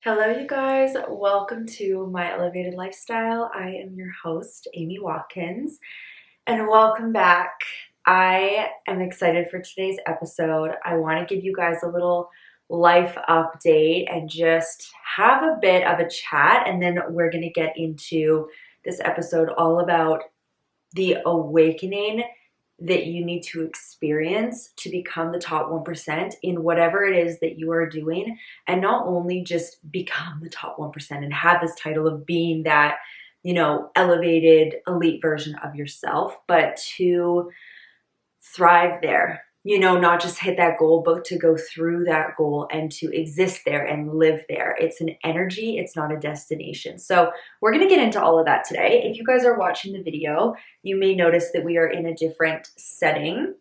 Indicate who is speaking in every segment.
Speaker 1: Hello, you guys. Welcome to my elevated lifestyle. I am your host, Amy Watkins, and welcome back. I am excited for today's episode. I want to give you guys a little life update and just have a bit of a chat, and then we're going to get into this episode all about the awakening that you need to experience to become the top 1% in whatever it is that you are doing, and not only just become the top 1% and have this title of being that, elevated elite version of yourself, but to thrive there. Not just hit that goal, but to go through that goal and to exist there and live there. It's an energy, it's not a destination. So we're going to get into all of that today. If you guys are watching the video, you may notice that we are in a different setting.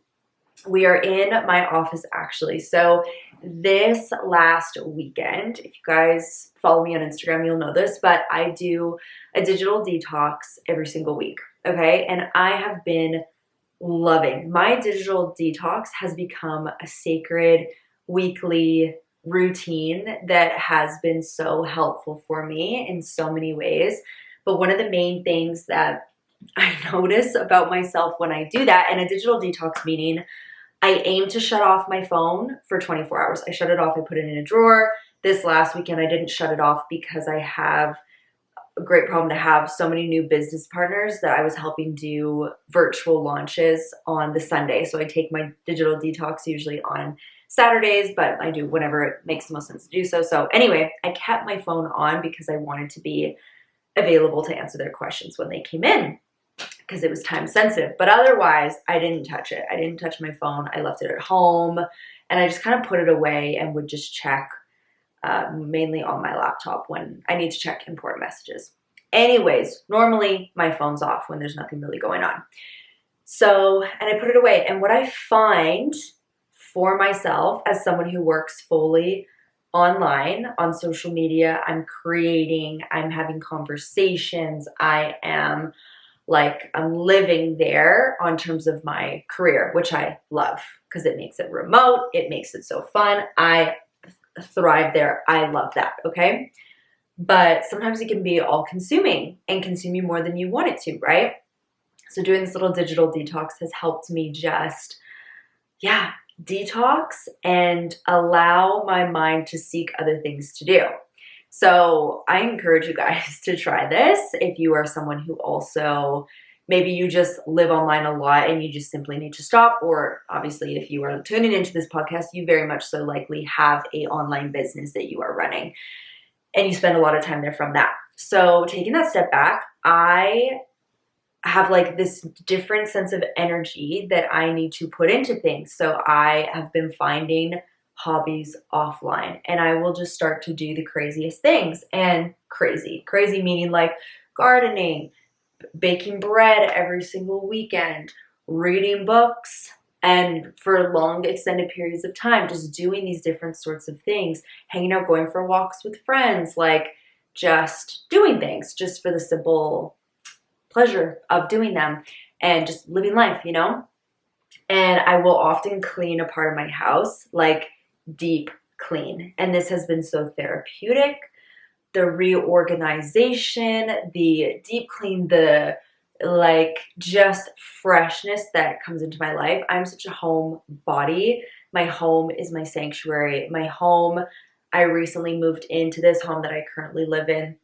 Speaker 1: We are in my office actually. So this last weekend, if you guys follow me on Instagram, you'll know this, but I do a digital detox every single week. Okay. And I have been loving. My digital detox has become a sacred weekly routine that has been so helpful for me in so many ways. But one of the main things that I notice about myself when I do that, and a digital detox meaning I aim to shut off my phone for 24 hours. I shut it off, I put it in a drawer. This last weekend, I didn't shut it off because I have a great problem to have so many new business partners that I was helping do virtual launches on the Sunday. So I take my digital detox usually on Saturdays, but I do whenever it makes the most sense to do so. So anyway, I kept my phone on because I wanted to be available to answer their questions when they came in because it was time sensitive. But otherwise, I didn't touch it. I didn't touch my phone. I left it at home and I just kind of put it away and would just check mainly on my laptop when I need to check important messages. Anyways, normally my phone's off when there's nothing really going on. So, and I put it away. And what I find for myself as someone who works fully online on social media, I'm creating, I'm having conversations, I'm living there on terms of my career, which I love because it makes it remote. It makes it so fun. I thrive there. I love that. Okay. But sometimes it can be all consuming and consume you more than you want it to, right? So doing this little digital detox has helped me just, detox and allow my mind to seek other things to do. So I encourage you guys to try this if you are someone who also maybe you just live online a lot and you just simply need to stop. Or obviously, if you are tuning into this podcast, you very much so likely have an online business that you are running and you spend a lot of time there from that. So taking that step back, I have this different sense of energy that I need to put into things. So I have been finding hobbies offline and I will just start to do the craziest things. And crazy meaning like gardening, baking bread every single weekend, reading books, and for long extended periods of time, just doing these different sorts of things, hanging out, going for walks with friends, just doing things just for the simple pleasure of doing them and just living life, And I will often clean a part of my house, deep clean. And this has been so therapeutic. The reorganization, the deep clean, the just freshness that comes into my life. I'm such a homebody. My home is my sanctuary. My home, I recently moved into this home that I currently live in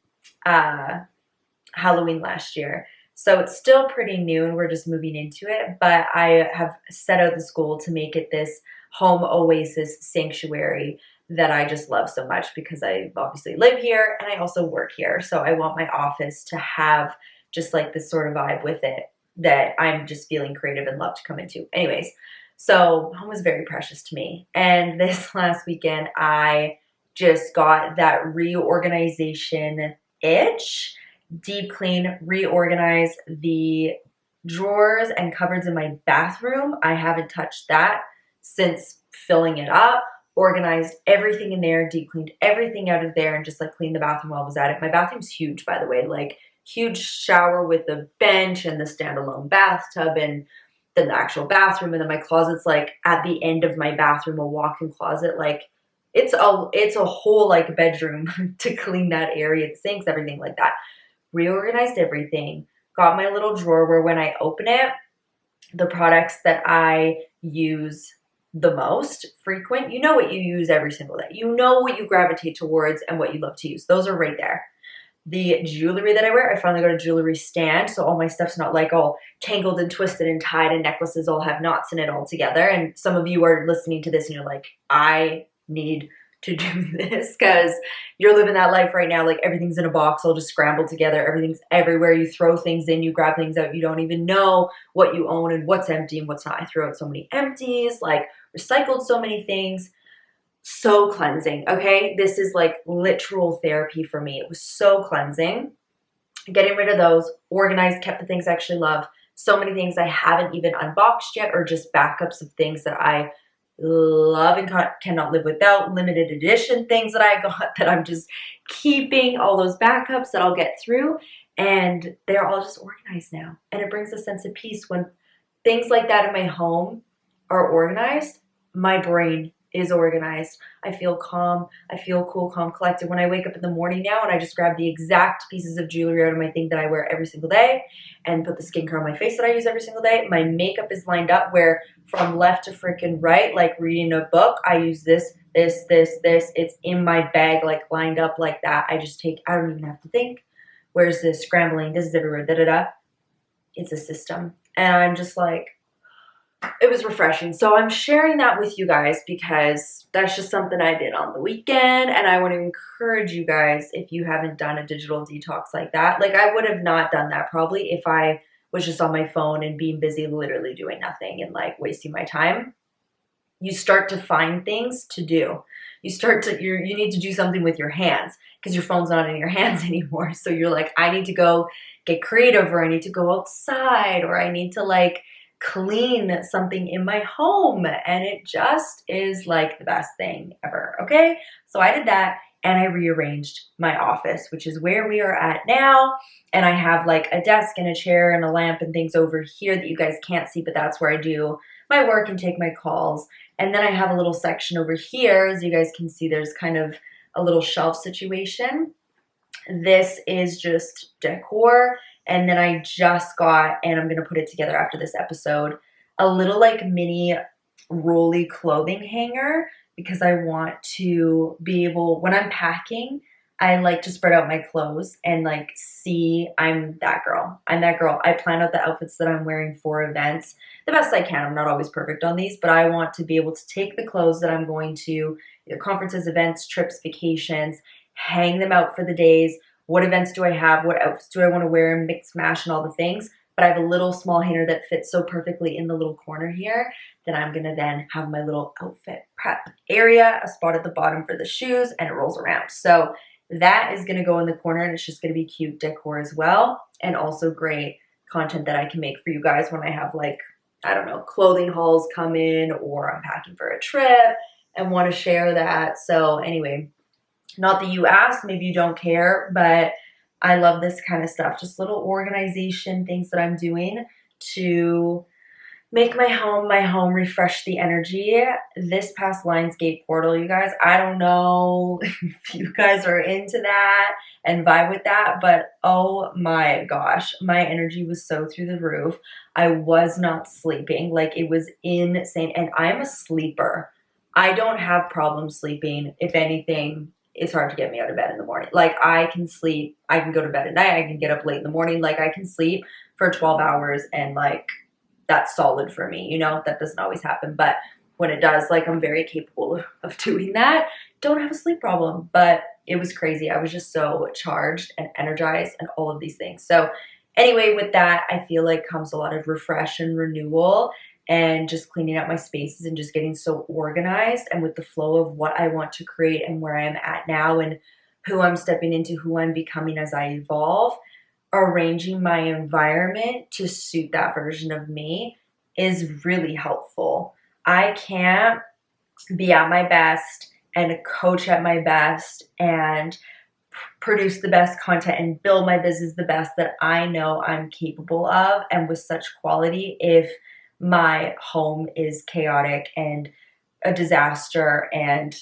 Speaker 1: Halloween last year. So it's still pretty new and we're just moving into it, but I have set out this goal to make it this home oasis sanctuary that I just love so much because I obviously live here and I also work here. So I want my office to have just this sort of vibe with it that I'm just feeling creative and love to come into. Anyways, so home was very precious to me. And this last weekend, I just got that reorganization itch, deep clean, reorganize the drawers and cupboards in my bathroom. I haven't touched that since filling it up. Organized everything in there, deep cleaned everything out of there, and just cleaned the bathroom while I was at it. My bathroom's huge, by the way, huge shower with a bench and the standalone bathtub and then the actual bathroom. And then my closet's at the end of my bathroom, a walk-in closet. it's a whole like bedroom to clean that area, the sinks, everything like that. Reorganized everything, got my little drawer where when I open it, the products that I use the most frequent, you know what you use every single day. You know what you gravitate towards and what you love to use. Those are right there. The jewelry that I wear, I finally got a jewelry stand, so all my stuff's not like all tangled and twisted and tied, and necklaces all have knots in it all together. And some of you are listening to this and you're like, I need to do this, because you're living that life right now. Like everything's in a box, all just scrambled together. Everything's everywhere. You throw things in, you grab things out. You don't even know what you own and what's empty and what's not. I threw out so many empties, like recycled so many things. So cleansing, okay? This is like literal therapy for me. It was so cleansing. Getting rid of those, organized, kept the things I actually love. So many things I haven't even unboxed yet, or just backups of things that I love and cannot live without. Limited edition things that I got that I'm just keeping, all those backups that I'll get through. And they're all just organized now. And it brings a sense of peace when things like that in my home are organized. My brain is organized. I feel calm. I feel cool, calm, collected. When I wake up in the morning now and I just grab the exact pieces of jewelry out of my thing that I wear every single day and put the skincare on my face that I use every single day, my makeup is lined up where from left to freaking right, like reading a book, I use this. It's in my bag, like lined up like that. I just take, I don't even have to think. Where's this? Scrambling. This is everywhere. Da-da-da. It's a system. And I'm just like, it was refreshing. So I'm sharing that with you guys because that's just something I did on the weekend. And I want to encourage you guys, if you haven't done a digital detox like that, like I would have not done that probably if I was just on my phone and being busy, literally doing nothing and like wasting my time. You start to find things to do. You need to do something with your hands because your phone's not in your hands anymore. So you're like, I need to go get creative, or I need to go outside, or I need to like clean something in my home. And it just is like the best thing ever. Okay. So I did that and I rearranged my office, which is where we are at now. And I have like a desk and a chair and a lamp and things over here that you guys can't see, but that's where I do my work and take my calls. And then I have a little section over here. As you guys can see, there's kind of a little shelf situation. This is just decor. And then I just got, and I'm going to put it together after this episode, a little like mini rolly clothing hanger, because I want to be able, when I'm packing, I like to spread out my clothes and like see I'm that girl. I'm that girl. I plan out the outfits that I'm wearing for events the best I can. I'm not always perfect on these, but I want to be able to take the clothes that I'm going to, either conferences, events, trips, vacations, hang them out for the days. What events do I have? What outfits do I want to wear? Mix, mash, and all the things. But I have a little small hanger that fits so perfectly in the little corner here that I'm going to then have my little outfit prep area, a spot at the bottom for the shoes, and it rolls around. So that is going to go in the corner, and it's just going to be cute decor as well, and also great content that I can make for you guys when I have like, I don't know, clothing hauls come in, or I'm packing for a trip and want to share that. So anyway, not that you asked, maybe you don't care, but I love this kind of stuff. Just little organization things that I'm doing to make my home, refresh the energy. This past Lionsgate portal, you guys, I don't know if you guys are into that and vibe with that, but oh my gosh, my energy was so through the roof. I was not sleeping. Like it was insane. And I'm a sleeper. I don't have problems sleeping. If anything, it's hard to get me out of bed in the morning. Like I can sleep, I can go to bed at night, I can get up late in the morning. Like I can sleep for 12 hours and like that's solid for me. You know, that doesn't always happen, but when it does, like I'm very capable of doing that. Don't have a sleep problem, but it was crazy. I was just so charged and energized and all of these things. So anyway, with that, I feel like comes a lot of refresh and renewal, and just cleaning out my spaces and just getting so organized and with the flow of what I want to create and where I am at now and who I'm stepping into, who I'm becoming as I evolve. Arranging my environment to suit that version of me is really helpful. I can't be at my best and coach at my best and produce the best content and build my business the best that I know I'm capable of and with such quality if my home is chaotic and a disaster and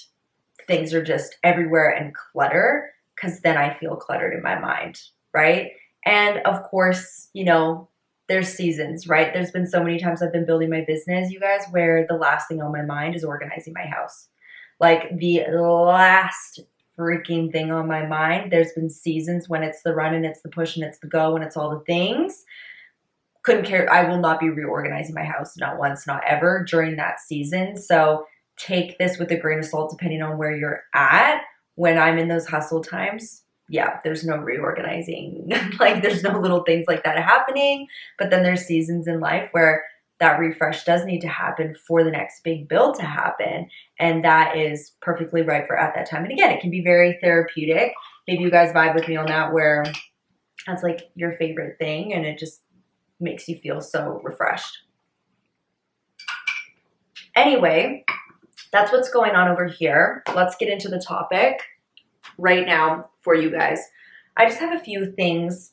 Speaker 1: things are just everywhere and clutter, because then I feel cluttered in my mind, right? And of course, you know, there's seasons, right? There's been so many times I've been building my business, you guys, where the last thing on my mind is organizing my house. Like the last freaking thing on my mind. There's been seasons when it's the run and it's the push and it's the go and it's all the things. Couldn't care. I will not be reorganizing my house, not once, not ever during that season. So take this with a grain of salt depending on where you're at. When I'm in those hustle times, yeah, there's no reorganizing. Like there's no little things like that happening. But then there's seasons in life where that refresh does need to happen for the next big build to happen. And that is perfectly right for at that time. And again, it can be very therapeutic. Maybe you guys vibe with me on that, where that's like your favorite thing and it just makes you feel so refreshed. Anyway, that's what's going on over here. Let's get into the topic right now for you guys. I just have a few things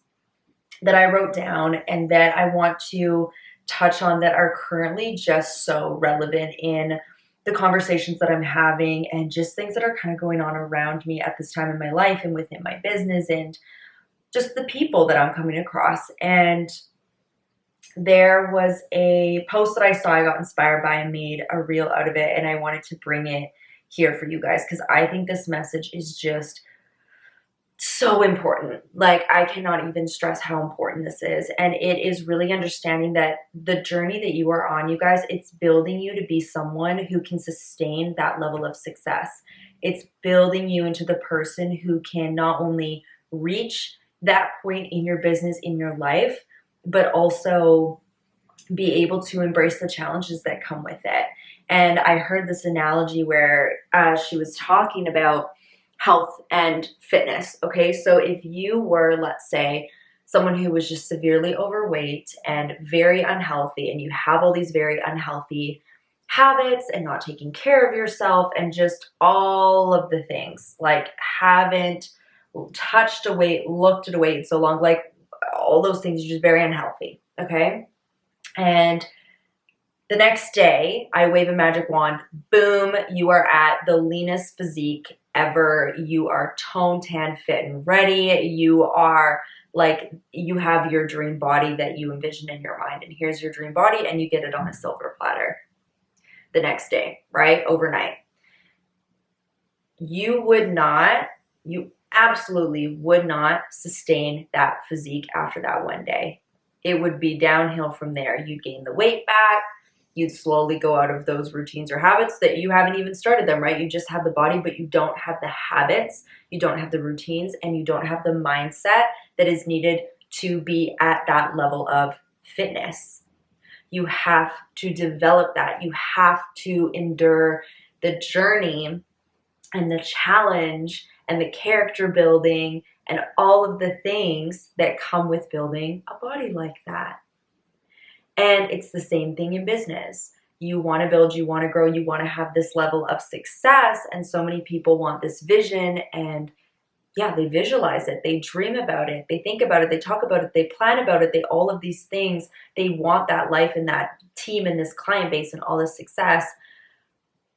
Speaker 1: that I wrote down and that I want to touch on that are currently just so relevant in the conversations that I'm having and just things that are kind of going on around me at this time in my life and within my business and just the people that I'm coming across. And there was a post that I saw, I got inspired by and made a reel out of it, and I wanted to bring it here for you guys because I think this message is just so important. Like, I cannot even stress how important this is. And it is really understanding that the journey that you are on, you guys, it's building you to be someone who can sustain that level of success. It's building you into the person who can not only reach that point in your business, in your life, but also be able to embrace the challenges that come with it. And I heard this analogy where she was talking about health and fitness. Okay, so if you were, let's say, someone who was just severely overweight and very unhealthy, and you have all these very unhealthy habits and not taking care of yourself and just all of the things, like haven't touched a weight, looked at a weight in so long, like all those things are just very unhealthy. Okay, and the next day, I wave a magic wand, boom, you are at the leanest physique ever. You are toned, tan, fit, and ready. You are like, you have your dream body that you envision in your mind. And here's your dream body, and you get it on a silver platter the next day, right? Overnight. You absolutely would not sustain that physique after that one day. It would be downhill from there. You'd gain the weight back. You'd slowly go out of those routines or habits that you haven't even started them, right? You just have the body, but you don't have the habits, you don't have the routines, and you don't have the mindset that is needed to be at that level of fitness. You have to develop that. You have to endure the journey and the challenge and the character building and all of the things that come with building a body like that. And it's the same thing in business. You want to build, you want to grow, you want to have this level of success. And so many people want this vision, and yeah, they visualize it. They dream about it. They think about it. They talk about it. They plan about it. They, all of these things, they want that life and that team and this client base and all this success.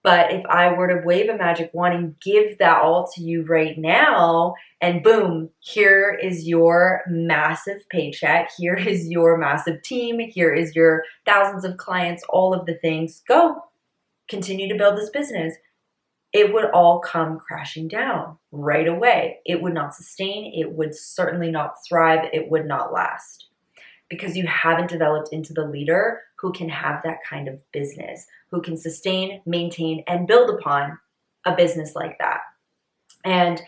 Speaker 1: But if I were to wave a magic wand and give that all to you right now, and boom, here is your massive paycheck, here is your massive team, here is your thousands of clients, all of the things, go, continue to build this business, it would all come crashing down right away. It would not sustain, it would certainly not thrive, it would not last. Because you haven't developed into the leader who can have that kind of business, who can sustain, maintain, and build upon a business like that. And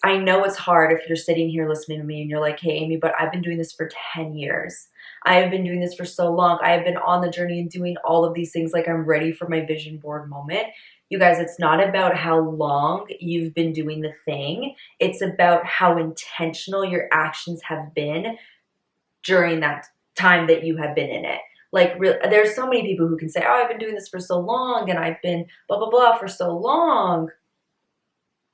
Speaker 1: I know it's hard if you're sitting here listening to me and you're like, hey, Amy, but I've been doing this for 10 years. I have been doing this for so long. I have been on the journey and doing all of these things, like I'm ready for my vision board moment. You guys, it's not about how long you've been doing the thing. It's about how intentional your actions have been during that time that you have been in it. Like, there's so many people who can say, oh, I've been doing this for so long and I've been blah, blah, blah for so long.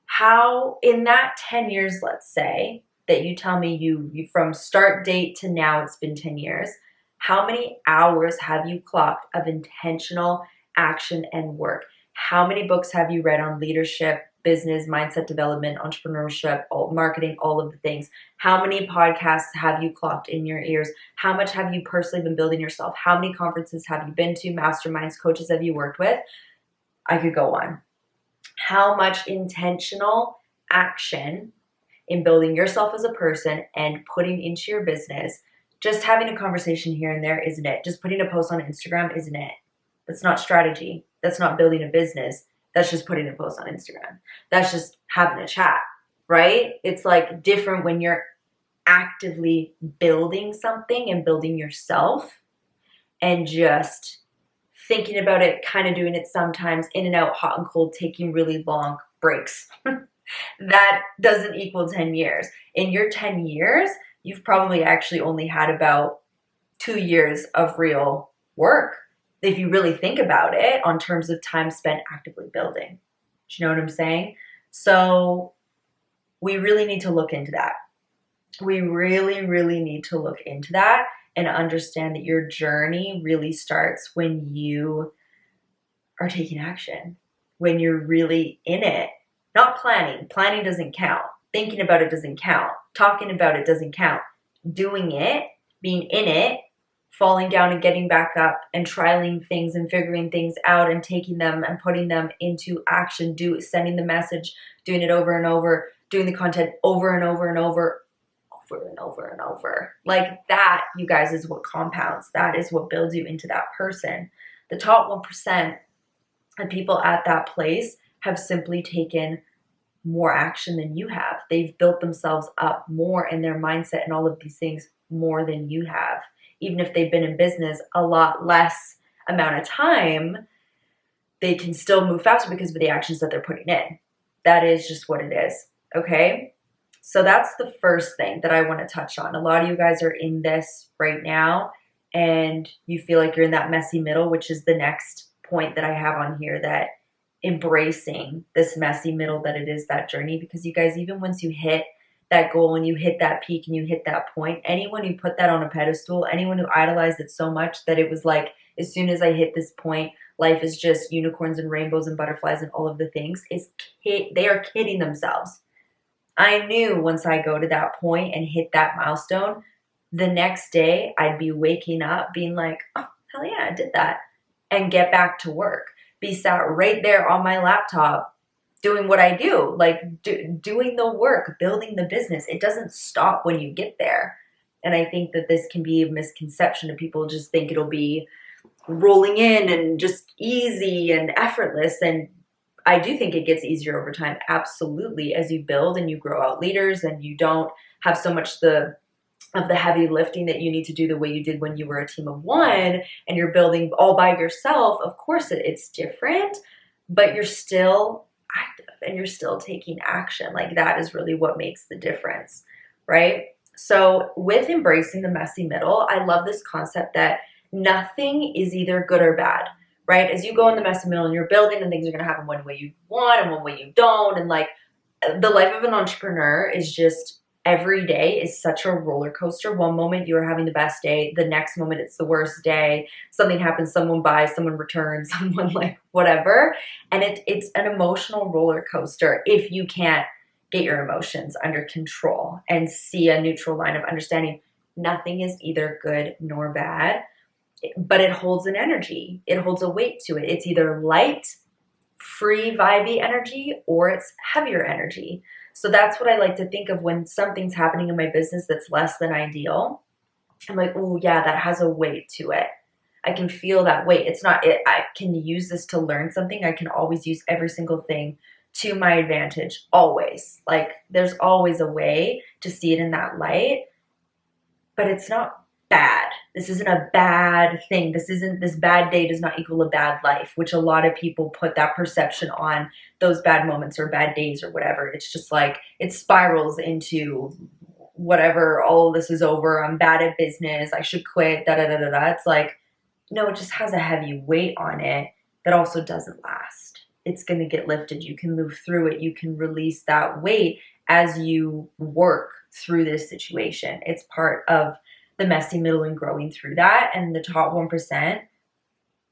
Speaker 1: How, in that 10 years, let's say, that you tell me you from start date to now it's been 10 years, how many hours have you clocked of intentional action and work? How many books have you read on leadership, business, mindset development, entrepreneurship, marketing, all of the things. How many podcasts have you clocked in your ears? How much have you personally been building yourself? How many conferences have you been to? Masterminds, coaches have you worked with? I could go on. How much intentional action in building yourself as a person and putting into your business, just having a conversation here and there isn't it. Just putting a post on Instagram isn't it. That's not strategy. That's not building a business. That's just putting a post on Instagram. That's just having a chat, right? It's like different when you're actively building something and building yourself and just thinking about it, kind of doing it sometimes, in and out, hot and cold, taking really long breaks. That doesn't equal 10 years. In your 10 years, you've probably actually only had about 2 years of real work, if you really think about it, on terms of time spent actively building. Do you know what I'm saying? So we really need to look into that. We really, really need to look into that and understand that your journey really starts when you are taking action, when you're really in it. Not planning. Planning doesn't count. Thinking about it doesn't count. Talking about it doesn't count. Doing it, being in it, falling down and getting back up and trialing things and figuring things out and taking them and putting them into action, sending the message, doing it over and over, doing the content over and over and over and over and over. Like that, you guys, is what compounds. That is what builds you into that person. The top 1% of people at that place have simply taken more action than you have. They've built themselves up more in their mindset and all of these things more than you have. Even if they've been in business a lot less amount of time, they can still move faster because of the actions that they're putting in. That is just what it is. Okay? So that's the first thing that I want to touch on. A lot of you guys are in this right now and you feel like you're in that messy middle, which is the next point that I have on here, that embracing this messy middle that it is, that journey. Because you guys, even once you hit that goal and you hit that peak and you hit that point, anyone who put that on a pedestal, anyone who idolized it so much that it was like, as soon as I hit this point, life is just unicorns and rainbows and butterflies and all of the things, they are kidding themselves. I knew once I go to that point and hit that milestone, the next day I'd be waking up being like, oh, hell yeah, I did that. And get back to work. Be sat right there on my laptop doing what I do, like doing the work, building the business. It doesn't stop when you get there. And I think that this can be a misconception of people just think it'll be rolling in and just easy and effortless. And I do think it gets easier over time, absolutely, as you build and you grow out leaders and you don't have so much of the heavy lifting that you need to do the way you did when you were a team of one and you're building all by yourself. Of course, it's different, but you're still active and you're still taking action. Like that is really what makes the difference, right? So with embracing the messy middle, I love this concept that nothing is either good or bad, right? As you go in the messy middle and you're building, and things are going to happen one way you want and one way you don't. And like the life of an entrepreneur is just, every day is such a roller coaster. One moment you're having the best day, the next moment it's the worst day. Something happens, someone buys, someone returns, someone like whatever. And it's an emotional roller coaster if you can't get your emotions under control and see a neutral line of understanding. Nothing is either good nor bad, but it holds an energy. It holds a weight to it. It's either light, free, vibey energy, or it's heavier energy. So that's what I like to think of when something's happening in my business that's less than ideal. I'm like, oh yeah, that has a weight to it. I can feel that weight. It's not it. I can use this to learn something. I can always use every single thing to my advantage. Always. Like there's always a way to see it in that light, but it's not bad. This isn't a bad thing. This bad day does not equal a bad life, which a lot of people put that perception on those bad moments or bad days or whatever. It's just like it spirals into whatever, all of this is over. I'm bad at business. I should quit. Da da da da da. It's like, no, it just has a heavy weight on it that also doesn't last. It's going to get lifted. You can move through it. You can release that weight as you work through this situation. It's part of the messy middle and growing through that. And the top 1%,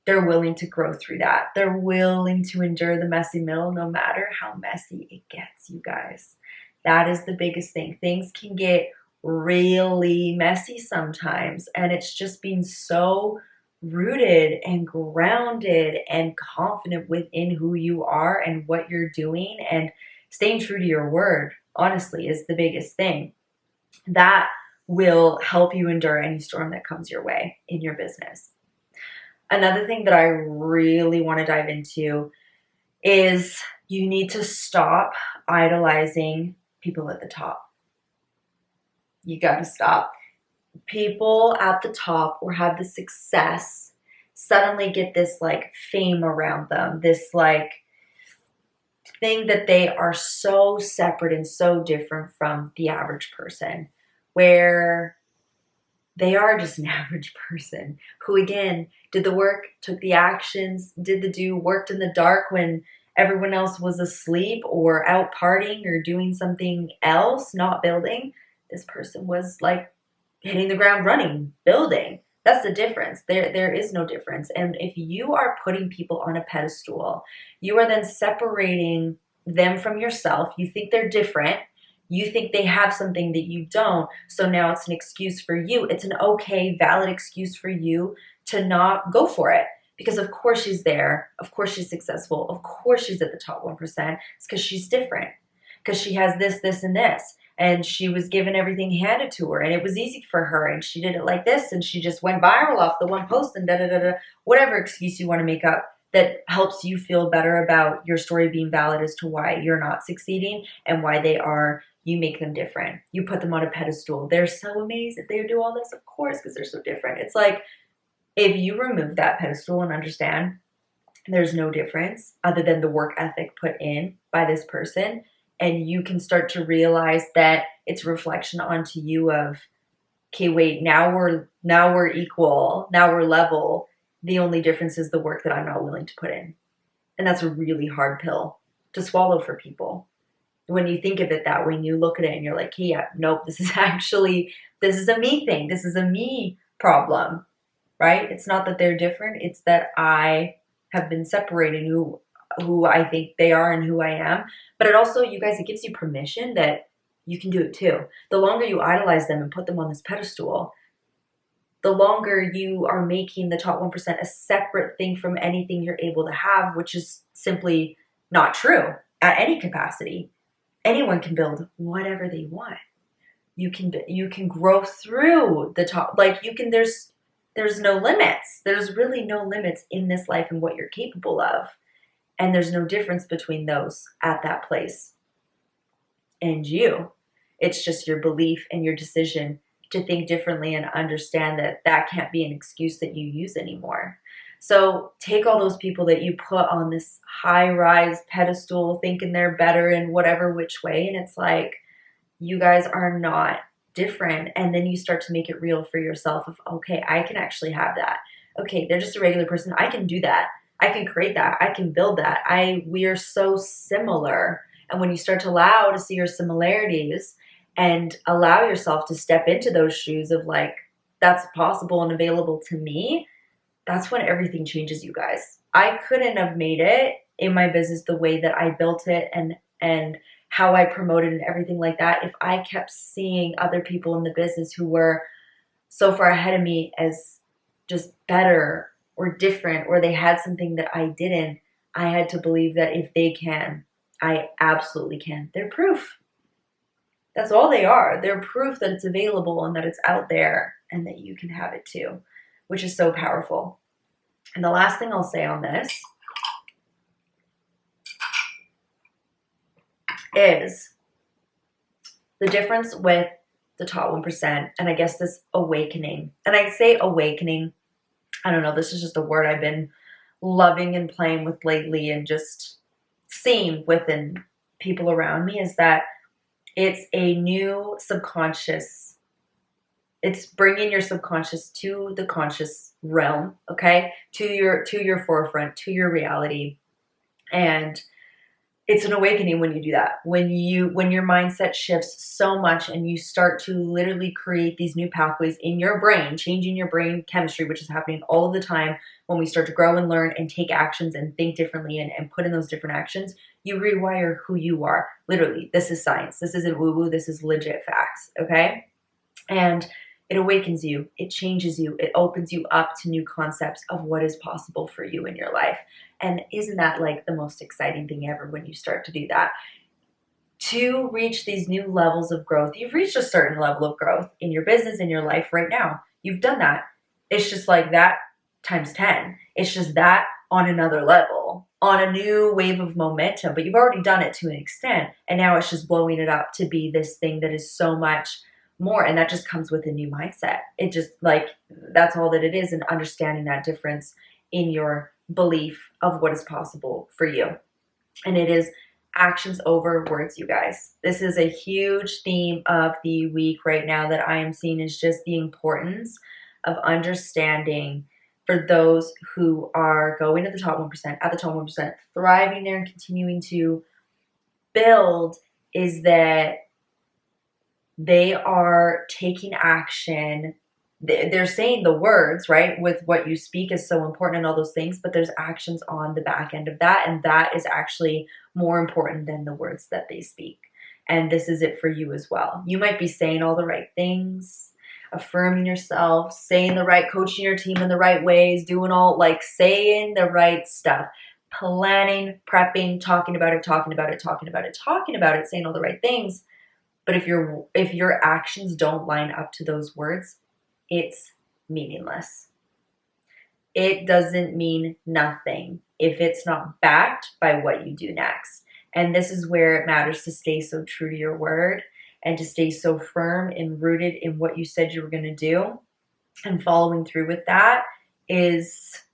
Speaker 1: they're willing to grow through that. They're willing to endure the messy middle no matter how messy it gets, you guys. That is the biggest thing. Things can get really messy sometimes, and it's just being so rooted and grounded and confident within who you are and what you're doing and staying true to your word, honestly, is the biggest thing. That will help you endure any storm that comes your way in your business. Another thing that I really want to dive into is you need to stop idolizing people at the top. You got to stop. People at the top or have the success suddenly get this like fame around them, this like thing that they are so separate and so different from the average person, where they are just an average person who, again, did the work, took the actions, did the do, worked in the dark when everyone else was asleep or out partying or doing something else, not building. This person was like hitting the ground running, building. That's the difference. There is no difference. And if you are putting people on a pedestal, you are then separating them from yourself. You think they're different. You think they have something that you don't. So now it's an excuse for you. It's an okay, valid excuse for you to not go for it. Because of course she's there. Of course she's successful. Of course she's at the top 1%. It's because she's different. Because she has this, this, and this. And she was given everything handed to her. And it was easy for her. And she did it like this. And she just went viral off the one post and da-da-da-da. Whatever excuse you want to make up that helps you feel better about your story being valid as to why you're not succeeding and why they are. You make them different. You put them on a pedestal. They're so amazing. They do all this, of course, because they're so different. It's like if you remove that pedestal and understand there's no difference other than the work ethic put in by this person, and you can start to realize that it's a reflection onto you of, okay, wait, now we're equal, now we're level. The only difference is the work that I'm not willing to put in. And that's a really hard pill to swallow for people. When you think of it that way and you look at it and you're like, hey, yeah, nope, this is a me thing. This is a me problem, right? It's not that they're different. It's that I have been separating who I think they are and who I am. But it also, you guys, it gives you permission that you can do it too. The longer you idolize them and put them on this pedestal, the longer you are making the top 1% a separate thing from anything you're able to have, which is simply not true at any capacity. Anyone can build whatever they want. You can grow through the top. Like there's no limits. There's really no limits in this life and what you're capable of. And there's no difference between those at that place and you. It's just your belief and your decision to think differently and understand that that can't be an excuse that you use anymore. So take all those people that you put on this high-rise pedestal thinking they're better in whatever which way, and it's like, you guys are not different. And then you start to make it real for yourself of, okay, I can actually have that. Okay, they're just a regular person. I can do that. I can create that. I can build that. We are so similar. And when you start to allow to see your similarities and allow yourself to step into those shoes of like, that's possible and available to me, that's when everything changes, you guys. I couldn't have made it in my business the way that I built it and how I promoted and everything like that if I kept seeing other people in the business who were so far ahead of me as just better or different, or they had something that I didn't. I had to believe that if they can, I absolutely can. They're proof. That's all they are. They're proof that it's available and that it's out there and that you can have it too, which is so powerful. And the last thing I'll say on this is the difference with the top 1%, and I guess this awakening. And I say awakening, I don't know, this is just a word I've been loving and playing with lately and just seeing within people around me, is that it's a new subconscious. It's bringing your subconscious to the conscious realm, okay? To your forefront, to your reality. And it's an awakening when you do that. When your mindset shifts so much and you start to literally create these new pathways in your brain, changing your brain chemistry, which is happening all of the time when we start to grow and learn and take actions and think differently and put in those different actions, you rewire who you are. Literally, this is science. This isn't woo-woo. This is legit facts, okay? And it awakens you, it changes you, it opens you up to new concepts of what is possible for you in your life. And isn't that like the most exciting thing ever when you start to do that? To reach these new levels of growth, you've reached a certain level of growth in your business, in your life right now. You've done that. It's just like that times 10. It's just that on another level, on a new wave of momentum, but you've already done it to an extent. And now it's just blowing it up to be this thing that is so much more. And that just comes with a new mindset. It just like, that's all that it is. And understanding that difference in your belief of what is possible for you. And it is actions over words, you guys. This is a huge theme of the week right now that I am seeing, is just the importance of understanding for those who are going to the top 1%, at the top 1%, thriving there and continuing to build, is that they are taking action. They're saying the words, right? With what you speak is so important and all those things, but there's actions on the back end of that. And that is actually more important than the words that they speak. And this is it for you as well. You might be saying all the right things, affirming yourself, saying the right, coaching your team in the right ways, doing all like saying the right stuff, planning, prepping, talking about it, saying all the right things. But if your actions don't line up to those words, it's meaningless. It doesn't mean nothing if it's not backed by what you do next. And this is where it matters to stay so true to your word and to stay so firm and rooted in what you said you were going to do. And following through with that is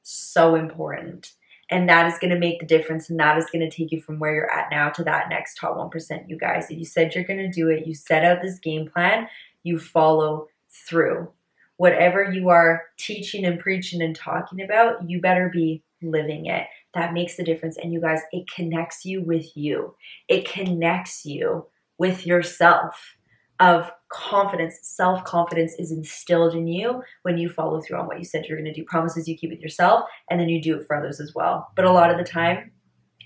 Speaker 1: so important. And that is going to make the difference. And that is going to take you from where you're at now to that next top 1%, you guys. If you said you're going to do it, you set out this game plan, you follow through. Whatever you are teaching and preaching and talking about, you better be living it. That makes the difference. And you guys, it connects you with you. It connects you with yourself. Of confidence, self-confidence is instilled in you when you follow through on what you said you're going to do. Promises you keep with yourself, and then you do it for others as well. But a lot of the time,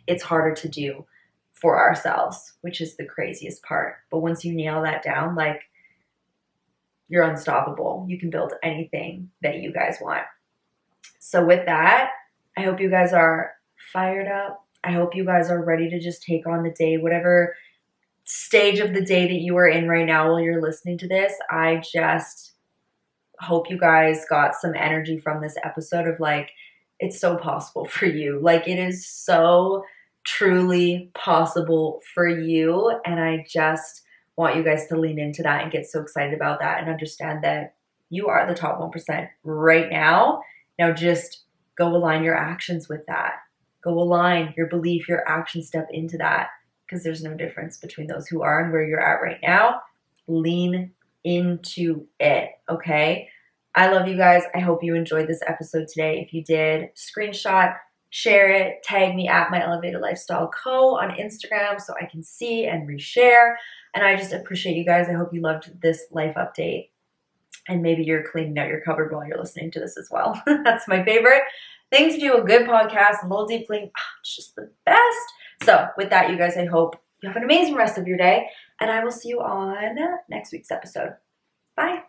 Speaker 1: it's harder to do for ourselves, which is the craziest part. But once you nail that down, like, you're unstoppable. You can build anything that you guys want. So with that, I hope you guys are fired up. I hope you guys are ready to just take on the day, whatever stage of the day that you are in right now while you're listening to this. I just hope you guys got some energy from this episode of like, it's so possible for you. Like, it is so truly possible for you. And I just want you guys to lean into that and get so excited about that and understand that you are the top 1% right now. Now just go align your actions with that. Go align your belief, your action step into that. Because there's no difference between those who are and where you're at right now. Lean into it, okay? I love you guys. I hope you enjoyed this episode today. If you did, screenshot, share it, tag me at My Elevated Lifestyle Co. on Instagram so I can see and reshare. And I just appreciate you guys. I hope you loved this life update. And maybe you're cleaning out your cupboard while you're listening to this as well. That's my favorite thing to do, a good podcast, a little deep clean. It's just the best. So with that, you guys, I hope you have an amazing rest of your day, and I will see you on next week's episode. Bye.